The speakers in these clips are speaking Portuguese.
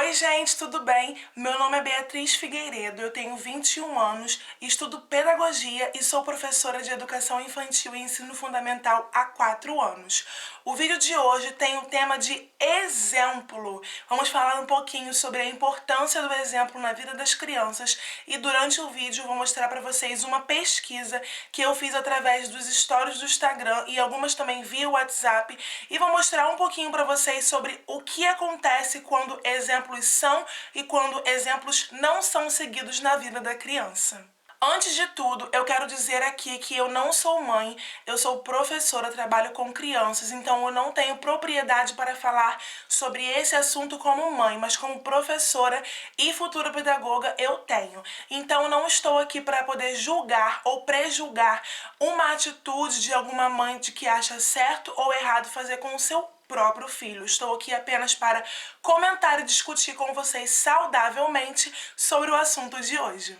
Oi gente, tudo bem? Meu nome é Beatriz Figueiredo, eu tenho 21 anos, estudo pedagogia e sou professora de educação infantil e ensino fundamental há 4 anos. O vídeo de hoje tem o tema de exemplo. Vamos falar um pouquinho sobre a importância do exemplo na vida das crianças e durante o vídeo vou mostrar para vocês uma pesquisa que eu fiz através dos stories do Instagram e algumas também via WhatsApp e vou mostrar um pouquinho para vocês sobre o que acontece quando exemplos são e quando exemplos não são seguidos na vida da criança. Antes de tudo, eu quero dizer aqui que eu não sou mãe, eu sou professora, trabalho com crianças, então eu não tenho propriedade para falar sobre esse assunto como mãe, mas como professora e futura pedagoga eu tenho. Então eu não estou aqui para poder julgar ou prejulgar uma atitude de alguma mãe de que acha certo ou errado fazer com o seu próprio filho. Estou aqui apenas para comentar e discutir com vocês saudavelmente sobre o assunto de hoje.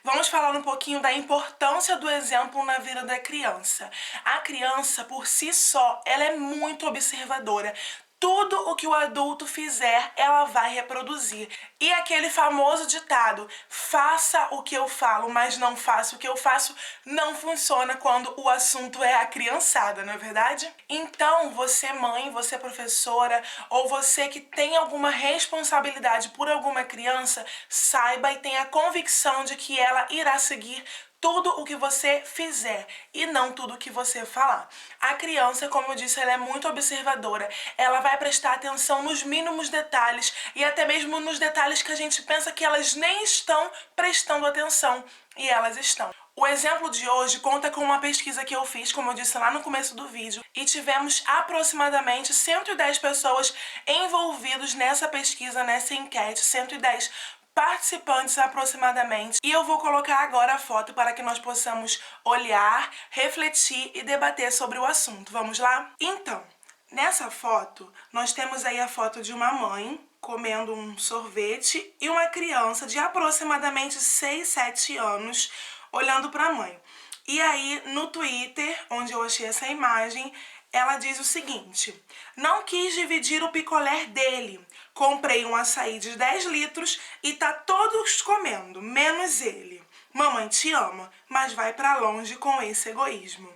Vamos falar um pouquinho da importância do exemplo na vida da criança. A criança, por si só, ela é muito observadora. Tudo o que o adulto fizer, ela vai reproduzir. E aquele famoso ditado, faça o que eu falo, mas não faça o que eu faço, não funciona quando o assunto é a criançada, não é verdade? Então, você mãe, você professora, ou você que tem alguma responsabilidade por alguma criança, saiba e tenha a convicção de que ela irá seguir tudo o que você fizer e não tudo o que você falar. A criança, como eu disse, ela é muito observadora. Ela vai prestar atenção nos mínimos detalhes e até mesmo nos detalhes que a gente pensa que elas nem estão prestando atenção e elas estão. O exemplo de hoje conta com uma pesquisa que eu fiz, como eu disse lá no começo do vídeo, e tivemos aproximadamente 110 pessoas envolvidas nessa pesquisa, nessa enquete, 110 participantes aproximadamente, e eu vou colocar agora a foto para que nós possamos olhar, refletir e debater sobre o assunto. Vamos lá? Então, nessa foto, nós temos aí a foto de uma mãe comendo um sorvete e uma criança de aproximadamente 6, 7 anos olhando para a mãe. E aí, no Twitter, onde eu achei essa imagem, ela diz o seguinte: não quis dividir o picolé dele. Comprei um açaí de 10 litros e tá todos comendo, menos ele. Mamãe te ama, mas vai pra longe com esse egoísmo.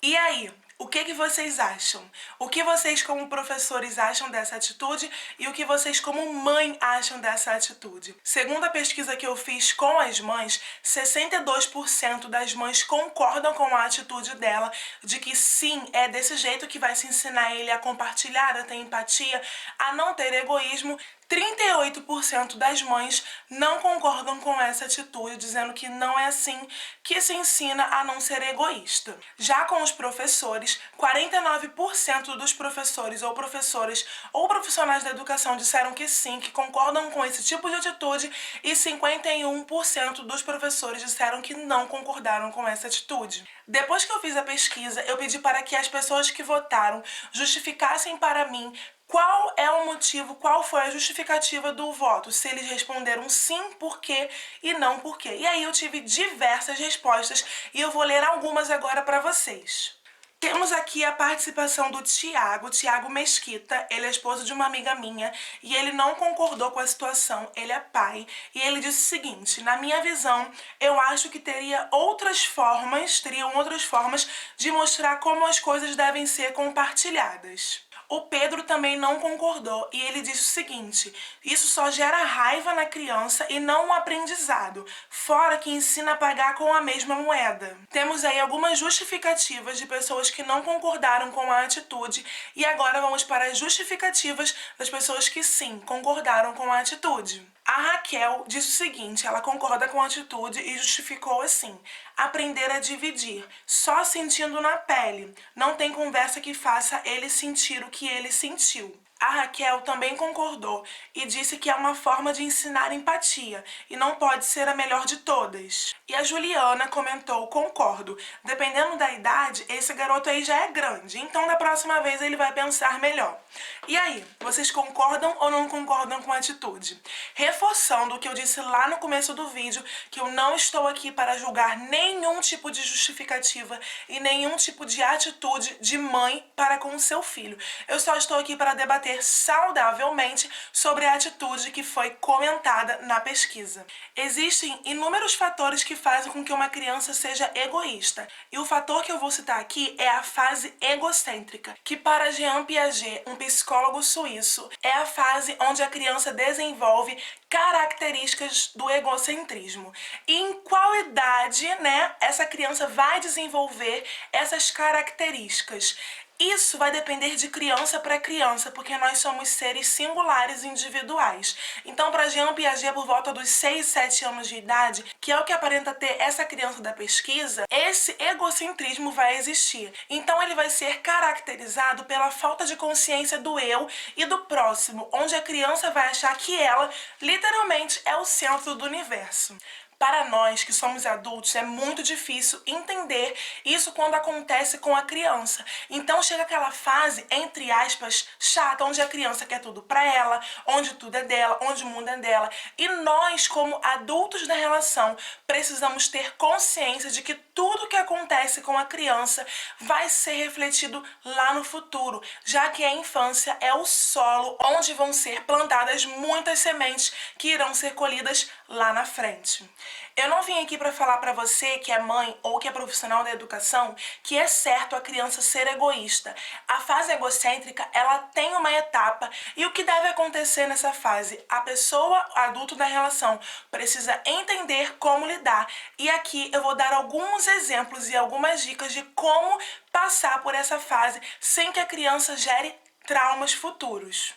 E aí, o que vocês acham? O que vocês como professores acham dessa atitude e o que vocês como mãe acham dessa atitude? Segundo a pesquisa que eu fiz com as mães, 62% das mães concordam com a atitude dela, de que sim, é desse jeito que vai se ensinar ele a compartilhar, a ter empatia, a não ter egoísmo. 38% das mães não concordam com essa atitude, dizendo que não é assim que se ensina a não ser egoísta. Já com os professores, 49% dos professores ou professoras ou profissionais da educação disseram que sim, que concordam com esse tipo de atitude, e 51% dos professores disseram que não concordaram com essa atitude. Depois que eu fiz a pesquisa, eu pedi para que as pessoas que votaram justificassem para mim qual é o motivo, qual foi a justificativa do voto. Se eles responderam sim, por quê e não por quê. E aí eu tive diversas respostas e eu vou ler algumas agora para vocês. Temos aqui a participação do Tiago Mesquita. Ele é esposo de uma amiga minha e ele não concordou com a situação. Ele é pai e ele disse o seguinte: na minha visão, eu acho que teriam outras formas de mostrar como as coisas devem ser compartilhadas. O Pedro também não concordou e ele disse o seguinte: isso só gera raiva na criança e não um aprendizado, fora que ensina a pagar com a mesma moeda. Temos aí algumas justificativas de pessoas que não concordaram com a atitude e agora vamos para as justificativas das pessoas que sim, concordaram com a atitude. A Raquel disse o seguinte: ela concorda com a atitude e justificou assim: aprender a dividir, só sentindo na pele, não tem conversa que faça ele sentir o que ele sentiu. A Raquel também concordou e disse que é uma forma de ensinar empatia e não pode ser a melhor de todas. E a Juliana comentou: concordo, dependendo da idade, esse garoto aí já é grande, então da próxima vez ele vai pensar melhor. E aí, vocês concordam ou não concordam com a atitude? Reforçando o que eu disse lá no começo do vídeo, que eu não estou aqui para julgar nenhum tipo de justificativa e nenhum tipo de atitude de mãe para com o seu filho. Eu só estou aqui para debater desenvolver saudavelmente sobre a atitude que foi comentada na pesquisa. Existem inúmeros fatores que fazem com que uma criança seja egoísta, e o fator que eu vou citar aqui é a fase egocêntrica, que para Jean Piaget, um psicólogo suíço, é a fase onde a criança desenvolve características do egocentrismo. E em qual idade, né, essa criança vai desenvolver essas características? Isso vai depender de criança para criança, porque nós somos seres singulares e individuais. Então, para Jean Piaget, por volta dos 6, 7 anos de idade, que é o que aparenta ter essa criança da pesquisa, esse egocentrismo vai existir. Então, ele vai ser caracterizado pela falta de consciência do eu e do próximo, onde a criança vai achar que ela, literalmente, é o centro do universo. Para nós que somos adultos, é muito difícil entender isso quando acontece com a criança. Então chega aquela fase, entre aspas, chata, onde a criança quer tudo pra ela, onde tudo é dela, onde o mundo é dela. E nós, como adultos da relação, precisamos ter consciência de que tudo que acontece com a criança vai ser refletido lá no futuro, já que a infância é o solo onde vão ser plantadas muitas sementes que irão ser colhidas lá na frente. Eu não vim aqui para falar para você que é mãe ou que é profissional da educação que é certo a criança ser egoísta. A fase egocêntrica, ela tem uma etapa e o que deve acontecer nessa fase? A pessoa, adulto da relação, precisa entender como lidar. E aqui eu vou dar alguns exemplos e algumas dicas de como passar por essa fase sem que a criança gere traumas futuros.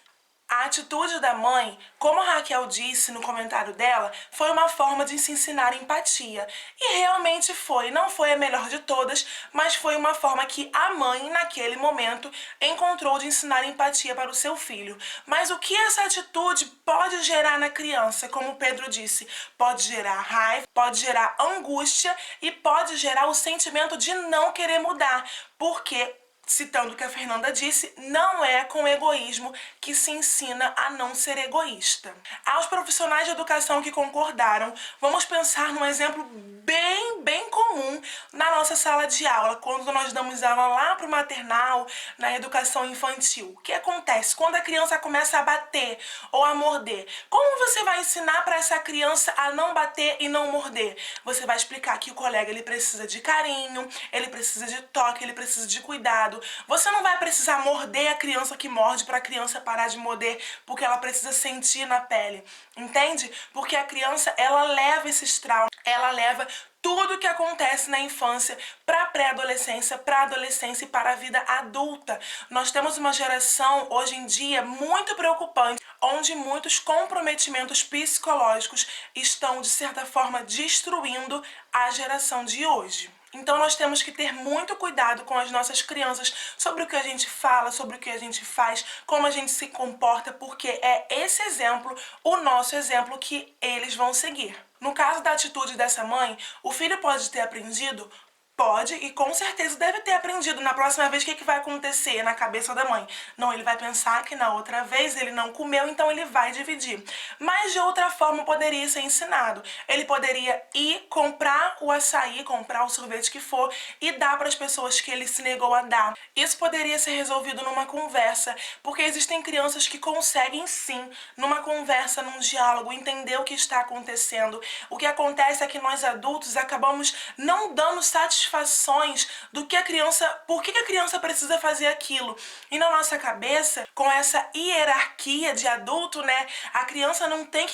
A atitude da mãe, como a Raquel disse no comentário dela, foi uma forma de se ensinar empatia. E realmente foi, não foi a melhor de todas, mas foi uma forma que a mãe, naquele momento, encontrou de ensinar empatia para o seu filho. Mas o que essa atitude pode gerar na criança? Como o Pedro disse, pode gerar raiva, pode gerar angústia e pode gerar o sentimento de não querer mudar, porque citando o que a Fernanda disse, não é com egoísmo que se ensina a não ser egoísta. Aos profissionais de educação que concordaram, vamos pensar num exemplo bem comum na nossa sala de aula, quando nós damos aula lá para o maternal, na educação infantil. O que acontece? Quando a criança começa a bater ou a morder, como você vai ensinar para essa criança a não bater e não morder? Você vai explicar que o colega ele precisa de carinho, ele precisa de toque, ele precisa de cuidado. Você não vai precisar morder a criança que morde para a criança parar de morder, porque ela precisa sentir na pele, entende? Porque a criança, ela leva esses traumas, ela leva tudo que acontece na infância para a pré-adolescência, para a adolescência e para a vida adulta. Nós temos uma geração, hoje em dia, muito preocupante, onde muitos comprometimentos psicológicos estão, de certa forma, destruindo a geração de hoje. Então nós temos que ter muito cuidado com as nossas crianças sobre o que a gente fala, sobre o que a gente faz, como a gente se comporta, porque é esse exemplo, o nosso exemplo, que eles vão seguir. No caso da atitude dessa mãe, o filho pode ter aprendido? Pode, e com certeza deve ter aprendido. Na próxima vez, o que vai acontecer na cabeça da mãe? Não, ele vai pensar que na outra vez ele não comeu, então ele vai dividir. Mas de outra forma poderia ser ensinado. Ele poderia ir comprar o açaí, comprar o sorvete que for e dar para as pessoas que ele se negou a dar. Isso poderia ser resolvido numa conversa, porque existem crianças que conseguem sim, numa conversa, num diálogo, entender o que está acontecendo. O que acontece é que nós adultos acabamos não dando satisfações do que a criança, por que a criança precisa fazer aquilo. E na nossa cabeça, com essa hierarquia de adulto, né, a criança não tem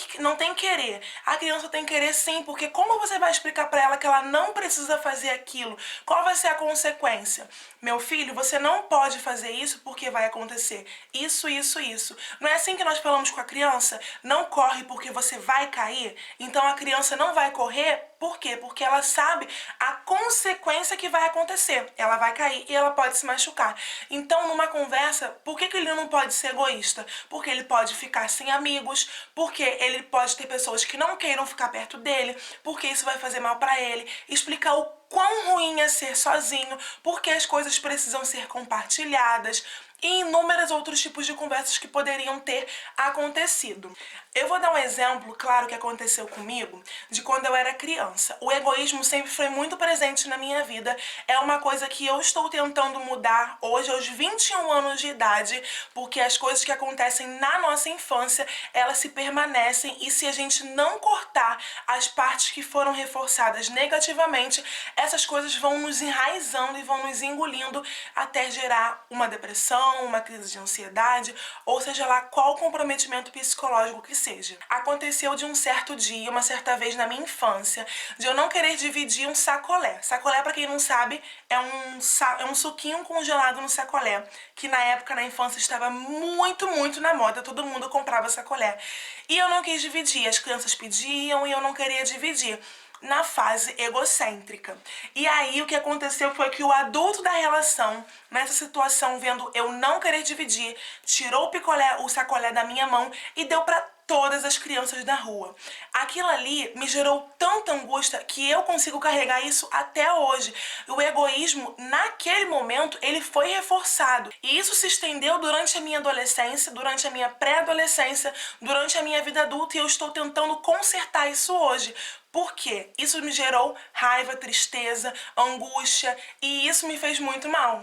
querer. A criança tem querer sim, porque como você vai explicar para ela que ela não precisa fazer aquilo? Qual vai ser a consequência? Meu filho, você não pode fazer isso porque vai acontecer isso, isso, isso. Não é assim que nós falamos com a criança? Não corre porque você vai cair. Então a criança não vai correr. Por quê? Porque ela sabe a consequência que vai acontecer. Ela vai cair e ela pode se machucar. Então, numa conversa, por que ele não pode ser egoísta? Porque ele pode ficar sem amigos, porque ele pode ter pessoas que não queiram ficar perto dele, porque isso vai fazer mal para ele. Explicar o quão ruim é ser sozinho, porque as coisas precisam ser compartilhadas. e inúmeros outros tipos de conversas que poderiam ter acontecido. Eu vou dar um exemplo, claro, que aconteceu comigo, de quando eu era criança. O egoísmo sempre foi muito presente na minha vida. É uma coisa que eu estou tentando mudar hoje, aos 21 anos de idade, porque as coisas que acontecem na nossa infância, elas se permanecem, e se a gente não cortar as partes que foram reforçadas negativamente, essas coisas vão nos enraizando e vão nos engolindo até gerar uma depressão, uma crise de ansiedade, ou seja lá qual comprometimento psicológico que seja. Aconteceu de um certo dia, uma certa vez na minha infância, de eu não querer dividir um sacolé. Sacolé, pra quem não sabe, é um suquinho congelado no sacolé, que na época, na infância, estava muito na moda, todo mundo comprava sacolé. E eu não quis dividir, as crianças pediam e eu não queria dividir, na fase egocêntrica. E aí o que aconteceu foi que o adulto da relação, nessa situação, vendo eu não querer dividir, tirou o sacolé da minha mão e deu pra todas as crianças da rua. Aquilo ali me gerou tanta angústia que eu consigo carregar isso até hoje. O egoísmo, naquele momento, ele foi reforçado. E isso se estendeu durante a minha adolescência, durante a minha pré-adolescência, durante a minha vida adulta, e eu estou tentando consertar isso hoje. Por quê? Isso me gerou raiva, tristeza, angústia, e isso me fez muito mal.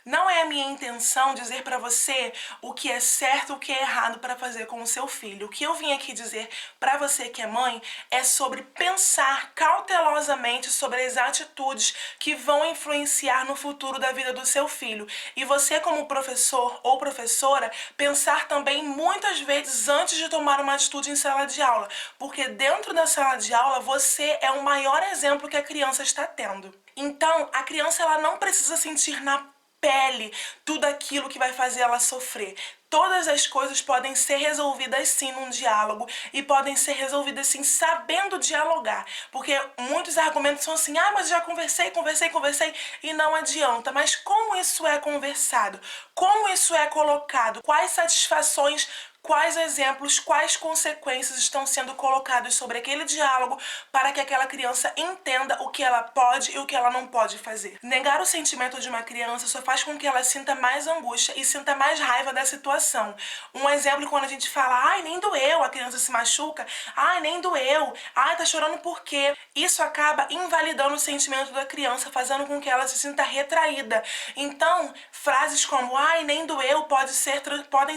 Não é a minha intenção dizer pra você o que é certo e o que é errado pra fazer com o seu filho. O que eu vim aqui dizer pra você que é mãe é sobre pensar cautelosamente sobre as atitudes que vão influenciar no futuro da vida do seu filho. E você, como professor ou professora, pensar também muitas vezes antes de tomar uma atitude em sala de aula, porque dentro da sala de aula você é o maior exemplo que a criança está tendo. Então, a criança ela não precisa sentir na pele tudo aquilo que vai fazer ela sofrer. Todas as coisas podem ser resolvidas sim num diálogo, e podem ser resolvidas sim sabendo dialogar. Porque muitos argumentos são assim, mas já conversei, e não adianta. Mas como isso é conversado? Como isso é colocado? Quais satisfações, quais exemplos, quais consequências estão sendo colocados sobre aquele diálogo para que aquela criança entenda o que ela pode e o que ela não pode fazer. Negar o sentimento de uma criança só faz com que ela sinta mais angústia e sinta mais raiva da situação. Um exemplo, quando a gente fala, nem doeu, a criança se machuca, nem doeu, tá chorando por quê? Isso acaba invalidando o sentimento da criança, fazendo com que ela se sinta retraída. Então, frases como, nem doeu, podem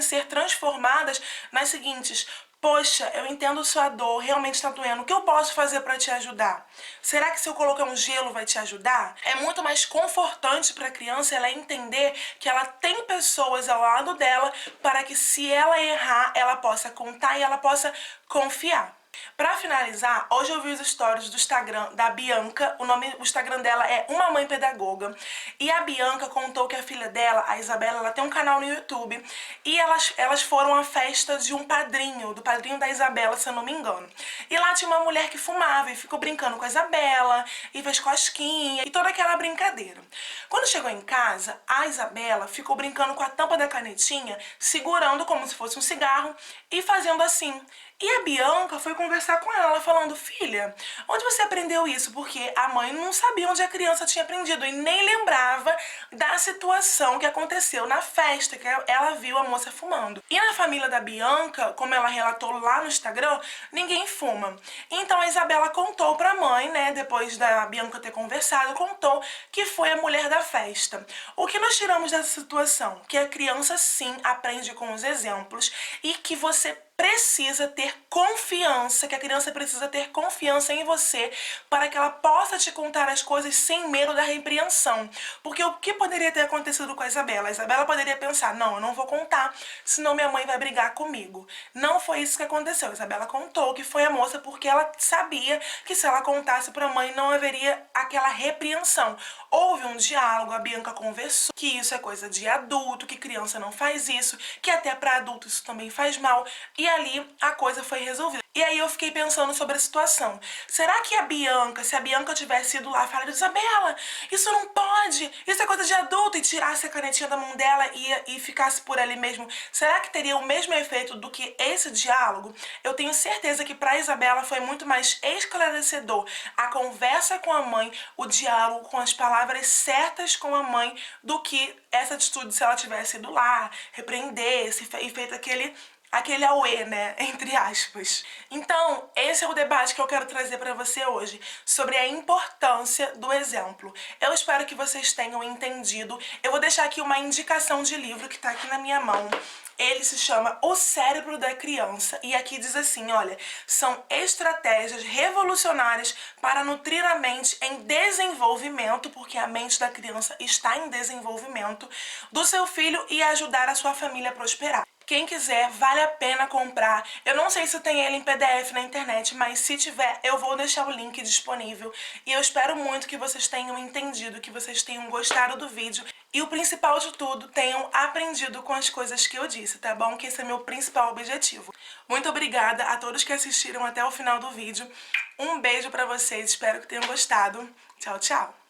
ser transformadas nas seguintes: poxa, eu entendo sua dor, realmente tá doendo. O que eu posso fazer pra te ajudar? Será que se eu colocar um gelo vai te ajudar? É muito mais confortante pra criança ela entender que ela tem pessoas ao lado dela para que, se ela errar, ela possa contar e ela possa confiar. Pra finalizar, hoje eu vi os stories do Instagram da Bianca, o Instagram dela é Uma Mãe Pedagoga, e a Bianca contou que a filha dela, a Isabela, ela tem um canal no YouTube, e elas foram à festa de um padrinho, do padrinho da Isabela, se eu não me engano. E lá tinha uma mulher que fumava e ficou brincando com a Isabela, e fez cosquinha, e toda aquela brincadeira. Quando chegou em casa, a Isabela ficou brincando com a tampa da canetinha, segurando como se fosse um cigarro, e fazendo assim. E a Bianca foi conversar com ela, falando, filha, onde você aprendeu isso? Porque a mãe não sabia onde a criança tinha aprendido e nem lembrava da situação que aconteceu na festa, que ela viu a moça fumando. E na família da Bianca, como ela relatou lá no Instagram, ninguém fuma. Então a Isabela contou pra mãe, né, depois da Bianca ter conversado, contou que foi a mulher da festa. O que nós tiramos dessa situação? Que a criança sim aprende com os exemplos e que você precisa ter confiança, que a criança precisa ter confiança em você para que ela possa te contar as coisas sem medo da repreensão. Porque o que poderia ter acontecido com a Isabela? A Isabela poderia pensar, não, eu não vou contar, senão minha mãe vai brigar comigo. Não foi isso que aconteceu. A Isabela contou que foi a moça porque ela sabia que se ela contasse para a mãe não haveria aquela repreensão. Houve um diálogo, a Bianca conversou que isso é coisa de adulto, que criança não faz isso, que até para adulto isso também faz mal. E e ali a coisa foi resolvida. E aí eu fiquei pensando sobre a situação. Será que a Bianca, se a Bianca tivesse ido lá e falado, Isabela, isso não pode, isso é coisa de adulto, e tirasse a canetinha da mão dela e ficasse por ali mesmo, será que teria o mesmo efeito do que esse diálogo? Eu tenho certeza que para Isabela foi muito mais esclarecedor a conversa com a mãe, o diálogo com as palavras certas com a mãe, do que essa atitude se ela tivesse ido lá, repreendesse e feito aquele auê, né, entre aspas. Então, esse é o debate que eu quero trazer para você hoje, sobre a importância do exemplo. Eu espero que vocês tenham entendido. Eu vou deixar aqui uma indicação de livro que tá aqui na minha mão. Ele se chama O Cérebro da Criança e aqui diz assim, olha, são estratégias revolucionárias para nutrir a mente em desenvolvimento, porque a mente da criança está em desenvolvimento, do seu filho e ajudar a sua família a prosperar. Quem quiser, vale a pena comprar. Eu não sei se tem ele em PDF na internet, mas se tiver, eu vou deixar o link disponível. E eu espero muito que vocês tenham entendido, que vocês tenham gostado do vídeo. E o principal de tudo, tenham aprendido com as coisas que eu disse, tá bom? Que esse é meu principal objetivo. Muito obrigada a todos que assistiram até o final do vídeo. Um beijo pra vocês, espero que tenham gostado. Tchau, tchau!